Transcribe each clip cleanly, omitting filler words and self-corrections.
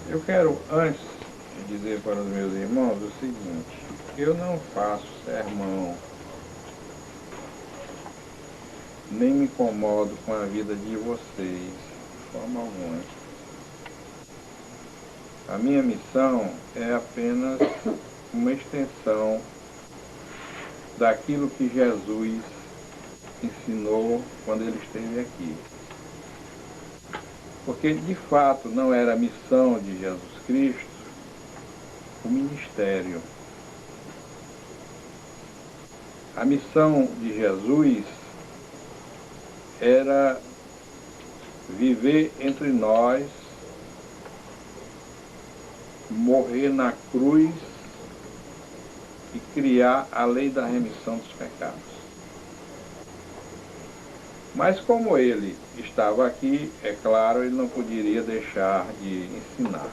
Eu quero, antes de dizer para os meus irmãos o seguinte: eu não faço sermão, nem me incomodo com a vida de vocês, de forma alguma. A minha missão é apenas uma extensão daquilo que Jesus ensinou quando ele esteve aqui. Porque, de fato, não era a missão de Jesus Cristo o ministério. A missão de Jesus era viver entre nós, morrer na cruz e criar a lei da remissão dos pecados. Mas como ele estava aqui, é claro, ele não poderia deixar de ensinar.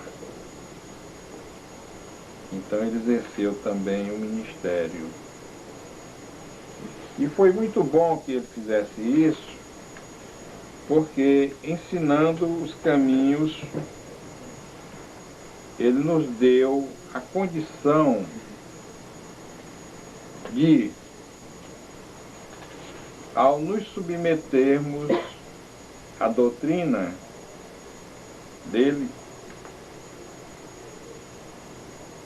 Então ele exerceu também o ministério. E foi muito bom que ele fizesse isso, porque ensinando os caminhos, ele nos deu a condição de, ao nos submetermos à doutrina dele,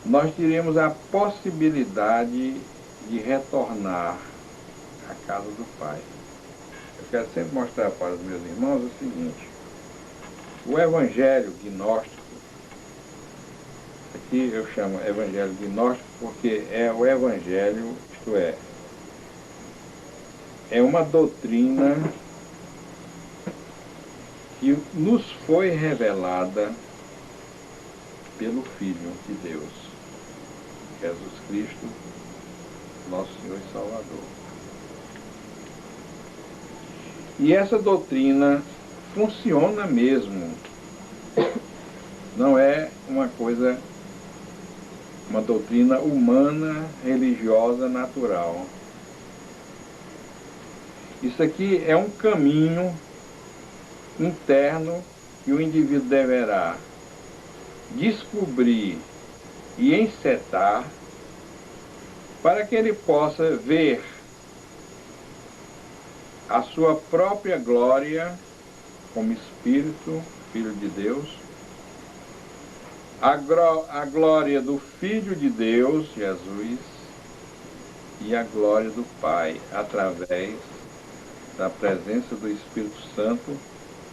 nós teríamos a possibilidade de retornar à casa do Pai. Eu quero sempre mostrar para os meus irmãos o seguinte: o evangelho gnóstico, aqui eu chamo evangelho gnóstico porque é o evangelho, isto é uma doutrina que nos foi revelada pelo Filho de Deus, Jesus Cristo, nosso Senhor e Salvador. E essa doutrina funciona mesmo. Não é uma coisa, uma doutrina humana, religiosa, natural. Isso aqui é um caminho interno que o indivíduo deverá descobrir e encetar para que ele possa ver a sua própria glória como Espírito, Filho de Deus, a glória do Filho de Deus, Jesus, e a glória do Pai, através da presença do Espírito Santo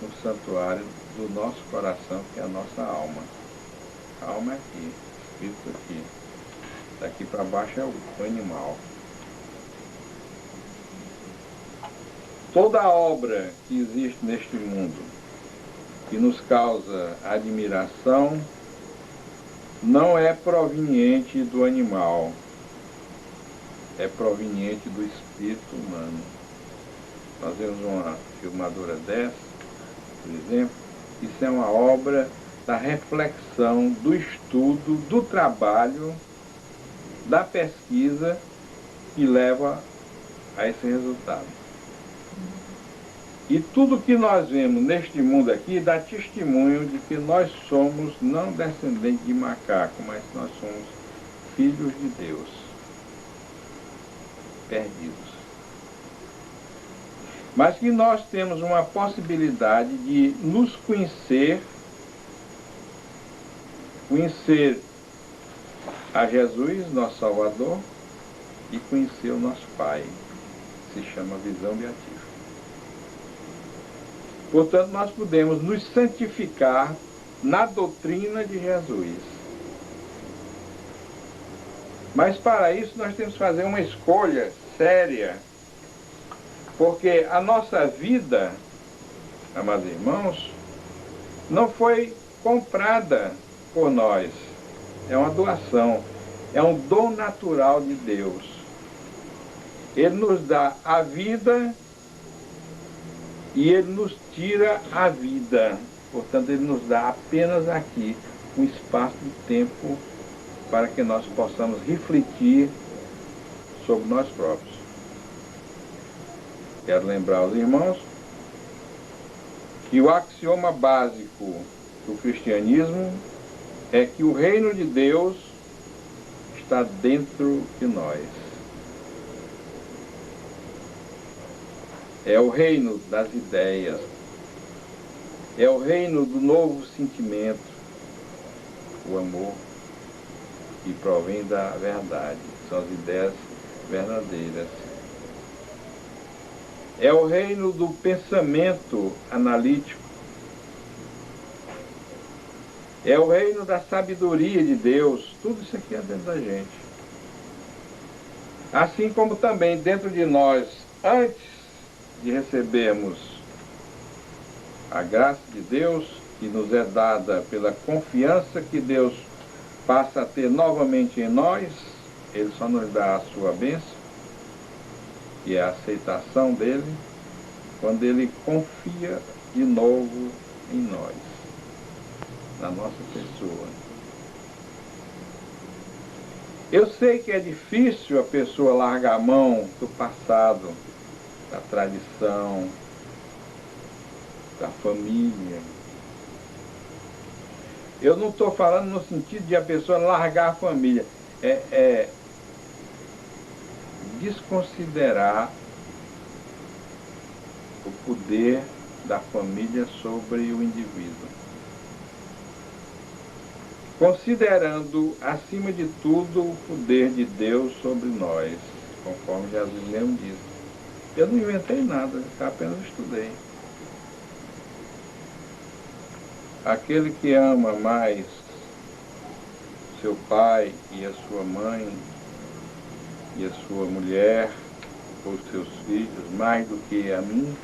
no santuário do nosso coração, que é a nossa alma. A alma é aqui, o Espírito aqui. Daqui para baixo é o animal. Toda obra que existe neste mundo, que nos causa admiração, não é proveniente do animal, é proveniente do espírito humano. Nós vemos uma filmadora dessa, por exemplo, isso é uma obra da reflexão, do estudo, do trabalho, da pesquisa que leva a esse resultado. E tudo que nós vemos neste mundo aqui dá testemunho de que nós somos não descendentes de macaco, mas nós somos filhos de Deus, perdidos. Mas que nós temos uma possibilidade de nos conhecer a Jesus, nosso Salvador, e conhecer o nosso Pai, que se chama visão beatífica. Portanto, nós podemos nos santificar na doutrina de Jesus. Mas para isso nós temos que fazer uma escolha séria, porque a nossa vida, amados irmãos, não foi comprada por nós. É uma doação, é um dom natural de Deus. Ele nos dá a vida e ele nos tira a vida. Portanto, ele nos dá apenas aqui um espaço de tempo para que nós possamos refletir sobre nós próprios. Quero lembrar aos irmãos que o axioma básico do cristianismo é que o reino de Deus está dentro de nós. É o reino das ideias, é o reino do novo sentimento, o amor, que provém da verdade, são as ideias verdadeiras. É o reino do pensamento analítico, é o reino da sabedoria de Deus, tudo isso aqui é dentro da gente. Assim como também dentro de nós, antes de recebermos a graça de Deus, que nos é dada pela confiança que Deus passa a ter novamente em nós, Ele só nos dá a sua bênção, que é a aceitação dele, quando Ele confia de novo em nós, na nossa pessoa. Eu sei que é difícil a pessoa largar a mão do passado, da tradição, da família. Eu não estou falando no sentido de a pessoa largar a família, é desconsiderar o poder da família sobre o indivíduo, considerando acima de tudo o poder de Deus sobre nós, conforme Jesus mesmo disse. Eu não inventei nada, eu apenas estudei. Aquele que ama mais seu pai e a sua mãe e a sua mulher ou os seus filhos mais do que a mim,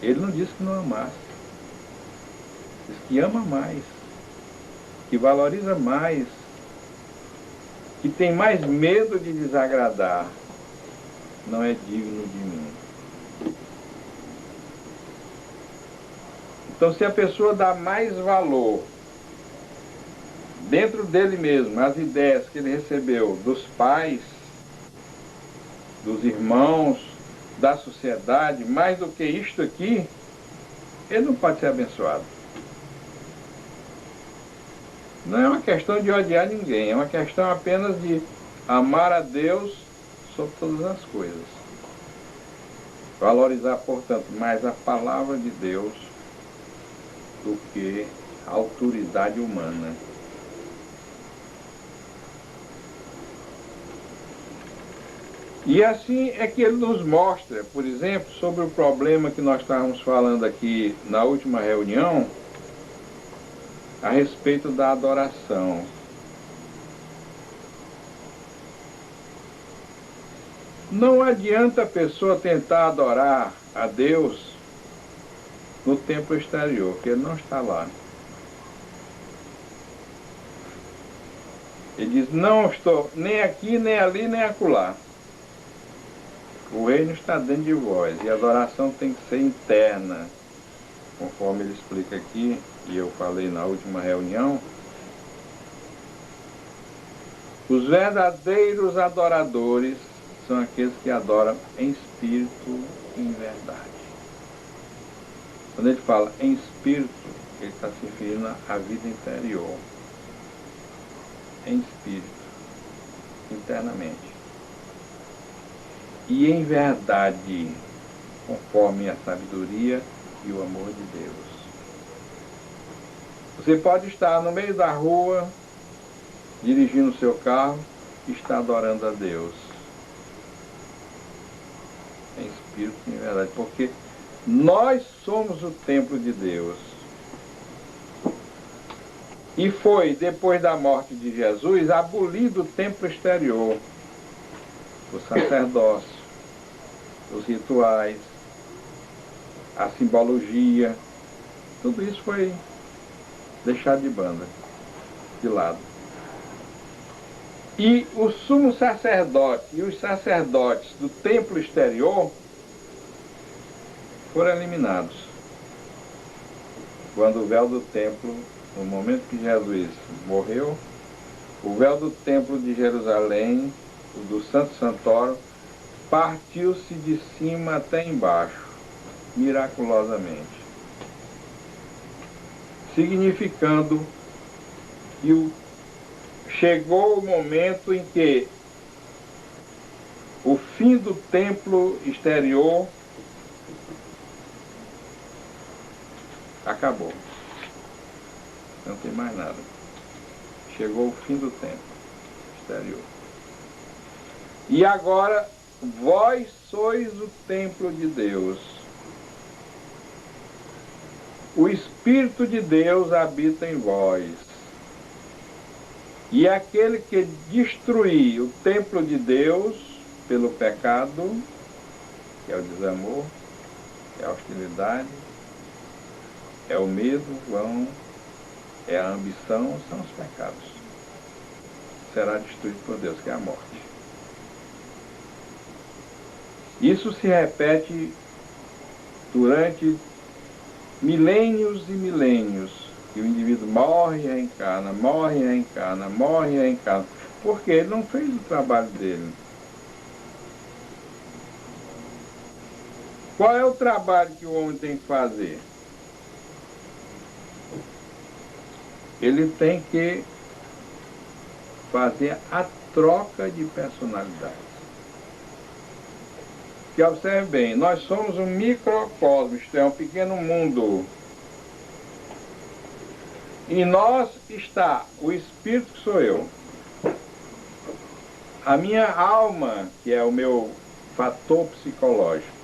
ele não disse que não amasse. Diz que ama mais, que valoriza mais, que tem mais medo de desagradar, não é digno de mim. Então, se a pessoa dá mais valor dentro dele mesmo, às ideias que ele recebeu dos pais, dos irmãos, da sociedade, mais do que isto aqui, ele não pode ser abençoado. Não é uma questão de odiar ninguém, é uma questão apenas de amar a Deus sobre todas as coisas. Valorizar, portanto, mais a palavra de Deus do que a autoridade humana. E assim é que ele nos mostra, por exemplo, sobre o problema que nós estávamos falando aqui na última reunião, a respeito da adoração. Não adianta a pessoa tentar adorar a Deus no templo exterior, porque ele não está lá. Ele diz, não estou nem aqui, nem ali, nem acolá. O reino está dentro de vós, e a adoração tem que ser interna, conforme ele explica aqui, e eu falei na última reunião. Os verdadeiros adoradores são aqueles que adoram em espírito e em verdade. Quando ele fala em espírito, ele está se referindo à vida interior. Em espírito, internamente. E em verdade, conforme a sabedoria e o amor de Deus. Você pode estar no meio da rua, dirigindo o seu carro, e está adorando a Deus. Em espírito e em verdade. Porque nós somos o templo de Deus. E foi, depois da morte de Jesus, abolido o templo exterior, o sacerdócio, os rituais, a simbologia, tudo isso foi deixado de banda, de lado. E o sumo sacerdote e os sacerdotes do templo exterior foram eliminados. Quando o véu do templo, no momento que Jesus morreu, o véu do templo de Jerusalém, o do Santo Santório, partiu-se de cima até embaixo, miraculosamente. significando que chegou o momento em que o fim do templo exterior acabou. Não tem mais nada. Chegou o fim do templo exterior. E agora, vós sois o templo de Deus. O Espírito de Deus habita em vós. E aquele que destruir o templo de Deus pelo pecado, que é o desamor, é a hostilidade, é o medo, é a ambição, são os pecados. Será destruído por Deus, que é a morte. Isso se repete durante milênios e milênios, que o indivíduo morre e reencarna, morre e reencarna, morre e reencarna, porque ele não fez o trabalho dele. Qual é o trabalho que o homem tem que fazer? Ele tem que fazer a troca de personalidade. Que observe bem, nós somos um microcosmo, isto é, um pequeno mundo. Em nós está o Espírito, que sou eu. A minha alma, que é o meu fator psicológico.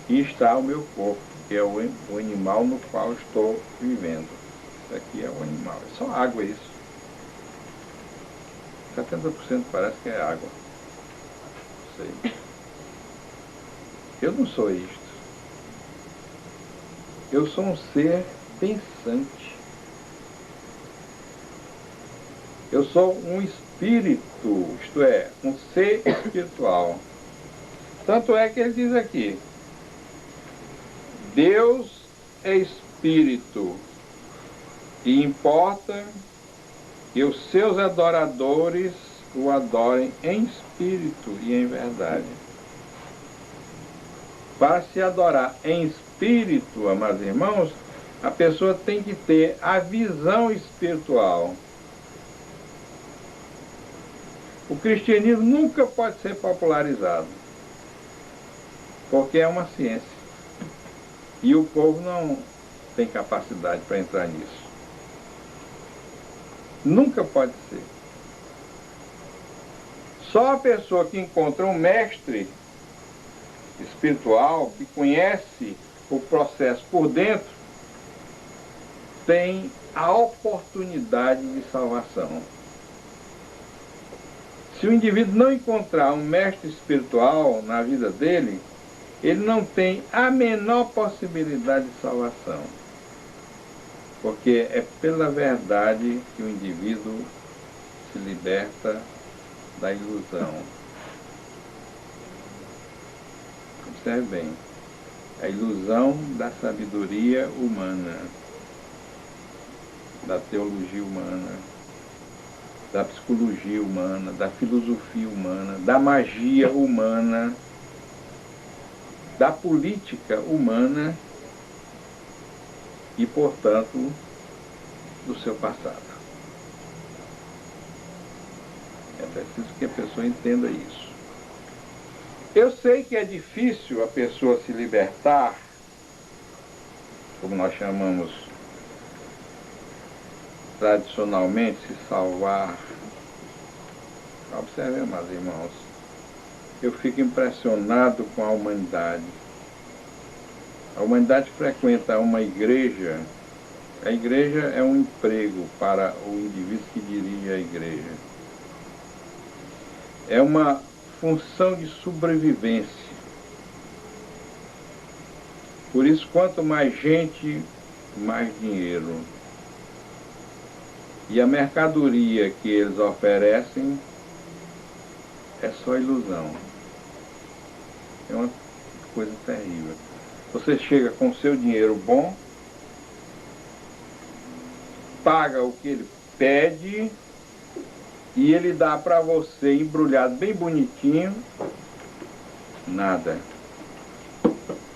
E está o meu corpo, que é o animal no qual estou vivendo. Isso aqui é o animal. É só água isso. 70% parece que é água. Não sei. Eu não sou isto. Eu sou um ser pensante. Eu sou um espírito, isto é, um ser espiritual. Tanto é que ele diz aqui, Deus é espírito e importa que os seus adoradores o adorem em espírito e em verdade. Para se adorar em espírito, amados irmãos, a pessoa tem que ter a visão espiritual. O cristianismo nunca pode ser popularizado, porque é uma ciência. E o povo não tem capacidade para entrar nisso. Nunca pode ser. Só a pessoa que encontra um mestre espiritual, que conhece o processo por dentro, tem a oportunidade de salvação. Se o indivíduo não encontrar um mestre espiritual na vida dele, ele não tem a menor possibilidade de salvação. Porque é pela verdade que o indivíduo se liberta da ilusão. Observe bem, a ilusão da sabedoria humana, da teologia humana, da psicologia humana, da filosofia humana, da magia humana, da política humana e, portanto, do seu passado. É preciso que a pessoa entenda isso. Eu sei que é difícil a pessoa se libertar, como nós chamamos tradicionalmente, se salvar. Observe, meus irmãos, eu fico impressionado com a humanidade. A humanidade frequenta uma igreja. A igreja é um emprego para o indivíduo que dirige a igreja. É uma função de sobrevivência. Por isso, quanto mais gente, mais dinheiro. E a mercadoria que eles oferecem é só ilusão. É uma coisa terrível. Você chega com o seu dinheiro bom, paga o que ele pede e ele dá para você embrulhado bem bonitinho, nada.